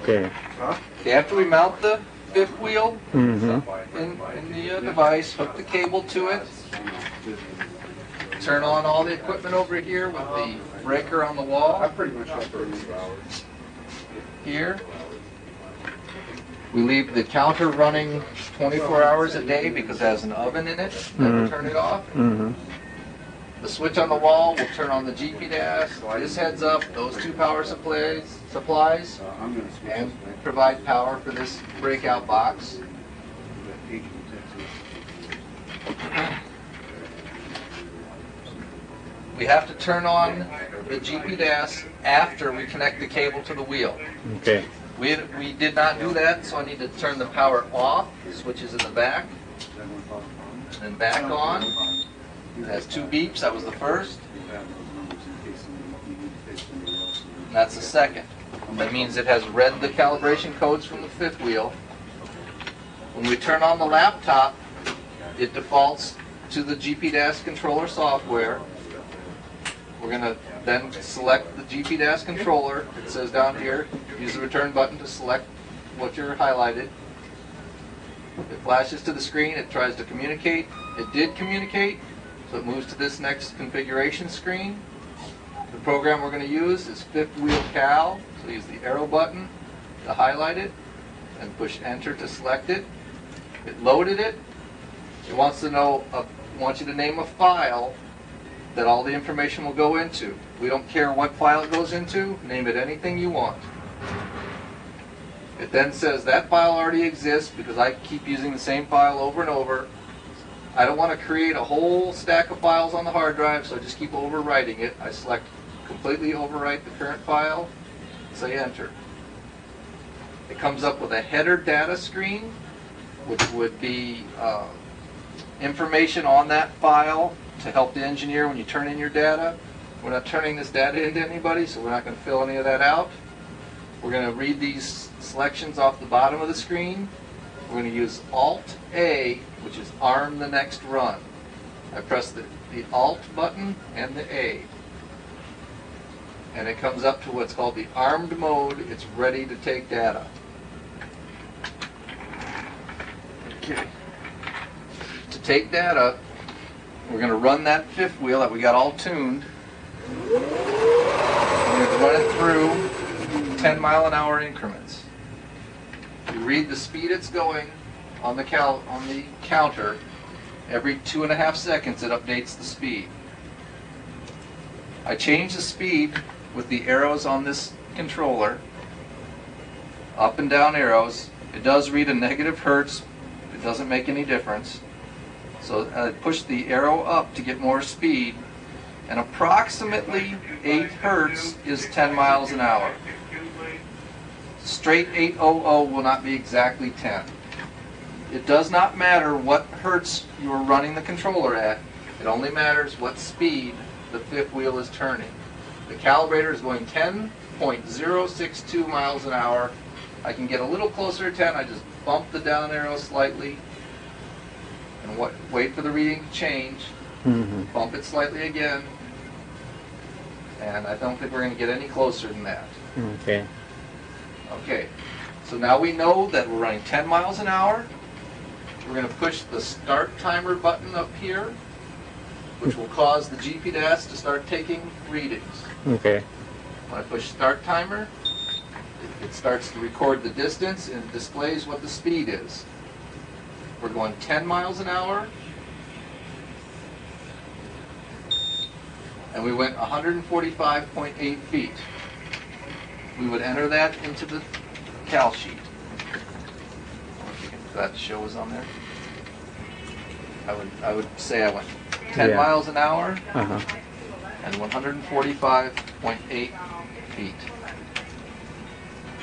Okay. Okay, after we mount the fifth wheel in the device, hook the cable to it, turn on all the equipment over here with the breaker on the wall. Here. We leave the counter running 24 hours a day because it has an oven in it. Never turn it off. The switch on the wall will turn on the GP dash. This heads up those two power supplies and provide power for this breakout box. We have to turn on the GP dash after we connect the cable to the wheel. Okay. We did not do that, so I need to turn the power off. The switch is in the back. And back on. It has two beeps. That was the first. And that's the second. That means it has read the calibration codes from the fifth wheel. When we turn on the laptop, it defaults to the GP-DAS controller software. We're going to then select the GP-DAS controller. It says down here, use the return button to select what you're highlighted. It flashes to the screen. It tries to communicate. It did communicate, so it moves to this next configuration screen. The program we're going to use is fifth wheel cal. So use the arrow button to highlight it and push enter to select it. It loaded it. It wants to know, wants you to name a file that all the information will go into. We don't care what file it goes into. Name it anything you want. It then says that file already exists because I keep using the same file over and over. I don't want to create a whole stack of files on the hard drive, so I just keep overwriting it. I select completely overwrite the current file, say enter. It comes up with a header data screen, which would be information on that file to help the engineer when you turn in your data. We're not turning this data into anybody, so we're not going to fill any of that out. We're going to read these selections off the bottom of the screen. We're going to use Alt-A, which is arm the next run. I press the Alt button and the A. And it comes up to what's called the armed mode. It's ready to take data. Okay. To take data, we're going to run that fifth wheel that we got all tuned. We're going to run it through 10-mile-an-hour increments. You read the speed it's going on the counter. Every 2.5 seconds it updates the speed. I change the speed with the arrows on this controller, up and down arrows. It does read a negative hertz. It doesn't make any difference. So I push the arrow up to get more speed, and approximately 8 hertz is 10 miles an hour. Straight 800 will not be exactly 10. It does not matter what hertz you are running the controller at. It only matters what speed the fifth wheel is turning. The calibrator is going 10.062 miles an hour. I can get a little closer to 10. I just bump the down arrow slightly and wait for the reading to change. Bump it slightly again. And I don't think we're going to get any closer than that. Okay. Okay, so now we know that we're running 10 miles an hour. We're going to push the start timer button up here, which will cause the GP-DAS to start taking readings. Okay. When I push start timer, it starts to record the distance and it displays what the speed is. We're going 10 miles an hour. And we went 145.8 feet. We would enter that into the cal sheet. If that show is on there. I would say I went 10 miles an hour and 145.8 feet.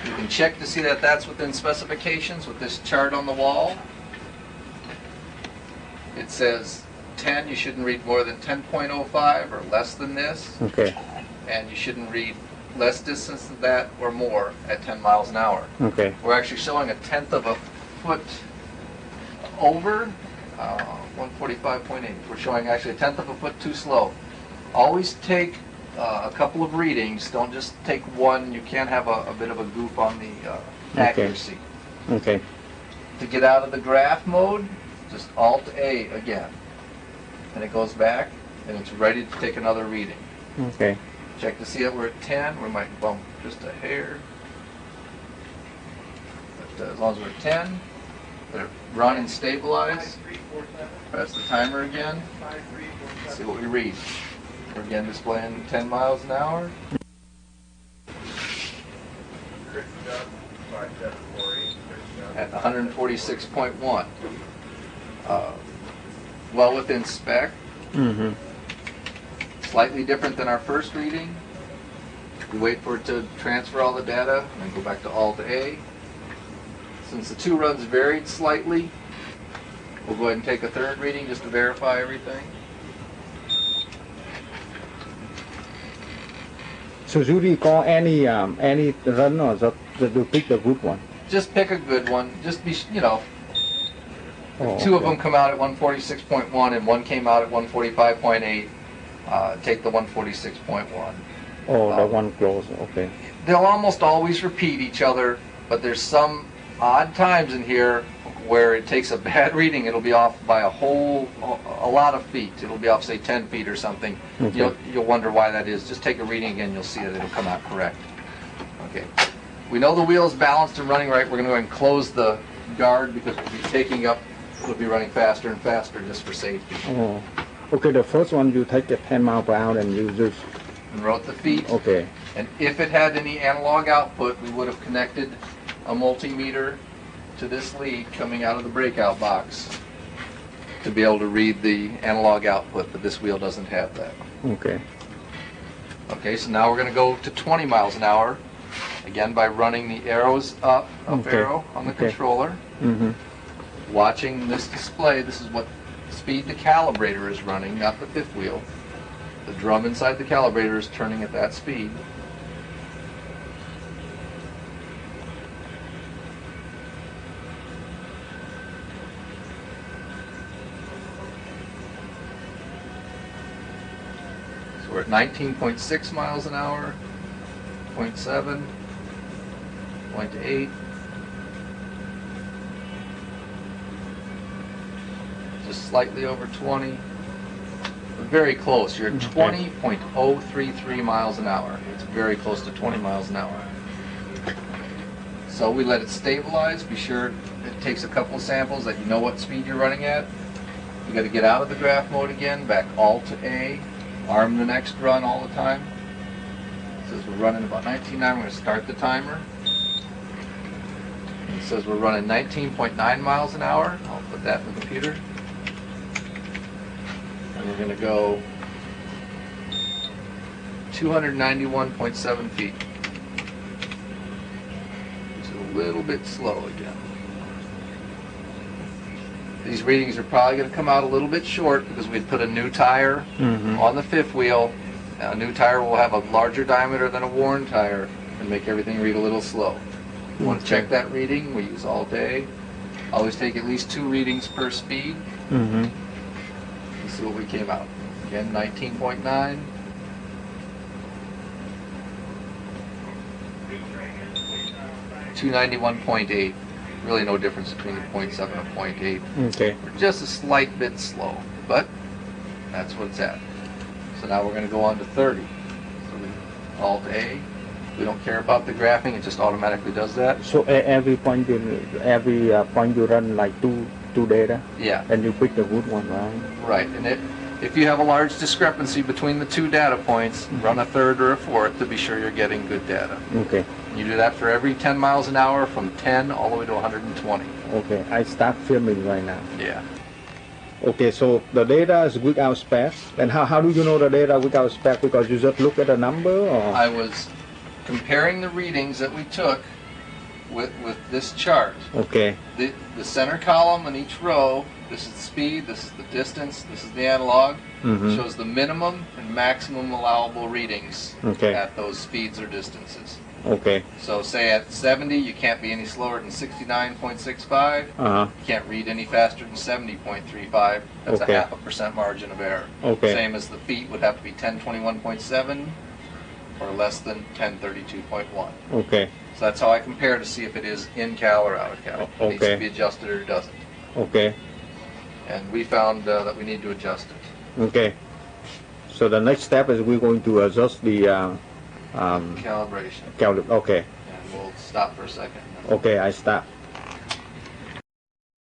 You can check to see that that's within specifications with this chart on the wall. It says 10, you shouldn't read more than 10.05 or less than this. Okay. And you shouldn't read less distance than that or more at 10 miles an hour. Okay. We're actually showing 1/10 of a foot over 145.8. We're showing actually 1/10 of a foot too slow. Always take a couple of readings. Don't just take one. You can have a bit of a goof on the accuracy. Okay. To get out of the graph mode, just Alt-A again. And it goes back, and it's ready to take another reading. Okay. Check to see that we're at 10. We might bump just a hair. But as long as we're at 10, let it run and stabilize. Press the timer again. See what we read. We're again displaying 10 miles an hour. At 146.1. Well within spec. Mm-hmm. Slightly different than our first reading. We wait for it to transfer all the data and then go back to Alt-A. Since the two runs varied slightly, we'll go ahead and take a third reading just to verify everything. So should we call any run or just to pick the good one? Just pick a good one. Just be, you know, if Oh, two of okay. them come out at 146.1 and one came out at 145.8, take the 146.1. Oh, the one close. Okay. They'll almost always repeat each other, but there's some odd times in here where it takes a bad reading. It'll be off by a lot of feet. It'll be off, say, 10 feet or something. Okay. You'll wonder why that is. Just take a reading again. You'll see that it'll come out correct. Okay. We know the wheel is balanced and running right. We're going to go ahead and close the guard because we'll be taking up. It'll be running faster and faster just for safety. Oh. Okay, the first one you take a 10 mile per hour and you just... And wrote the feet. Okay. And if it had any analog output, we would have connected a multimeter to this lead coming out of the breakout box to be able to read the analog output, but this wheel doesn't have that. Okay. Okay, so now we're going to go to 20 miles an hour, again by running the arrows up Okay. arrow on the Okay. controller. Mm-hmm. Watching this display, this is what speed the calibrator is running, not the fifth wheel. The drum inside the calibrator is turning at that speed. So we're at 19.6 miles an hour, 0.7, 0.8. Just slightly over 20. Very close. You're at 20.033 miles an hour. It's very close to 20 miles an hour. So we let it stabilize. Be sure it takes a couple of samples that you know what speed you're running at. You got to get out of the graph mode again, back Alt-A, arm the next run all the time. It says we're running about 19.9. We're going to start the timer. It says we're running 19.9 miles an hour. I'll put that in the computer. And we're going to go 291.7 feet. It's a little bit slow again. These readings are probably going to come out a little bit short because we'd put a new tire on the fifth wheel. Now, a new tire will have a larger diameter than a worn tire and make everything read a little slow. If you want to check that reading, we use Alt-A. Always take at least 2 readings per speed. Mm-hmm. Let's see what we came out. Again, 19.9. .8. Really no difference between the 0.7 and 0.8. Okay. We're just a slight bit slow, but that's what it's at. So now we're going to go on to 30. So we Alt-A. We don't care about the graphing; it just automatically does that. So every point you run like two data. Yeah. And you pick the good one, right? Right. And if you have a large discrepancy between the 2 data points, run a third or a fourth to be sure you're getting good data. Okay. You do that for every 10 miles an hour from 10 all the way to 120. Okay. I start filming right now. Yeah. Okay, so the data is without spec. And how do you know the data without spec? Because you just look at the number, or? I was comparing the readings that we took with this chart. Okay. The center column in each row, this is the speed, this is the distance, this is the analog. Shows the minimum and maximum allowable readings at those speeds or distances. Okay. So say at 70, you can't be any slower than 69.65. Uh-huh. You can't read any faster than 70.35. That's Okay. a 0.5% margin of error. Okay. Same as the feet would have to be 1021.7. or less than 1032.1. Okay. So that's how I compare to see if it is in cal or out of cal. It needs Okay. to be adjusted or it doesn't. Okay. And we found that we need to adjust it. Okay. So the next step is we're going to adjust the Calibration. okay. And we'll stop for a second. Okay, I stop.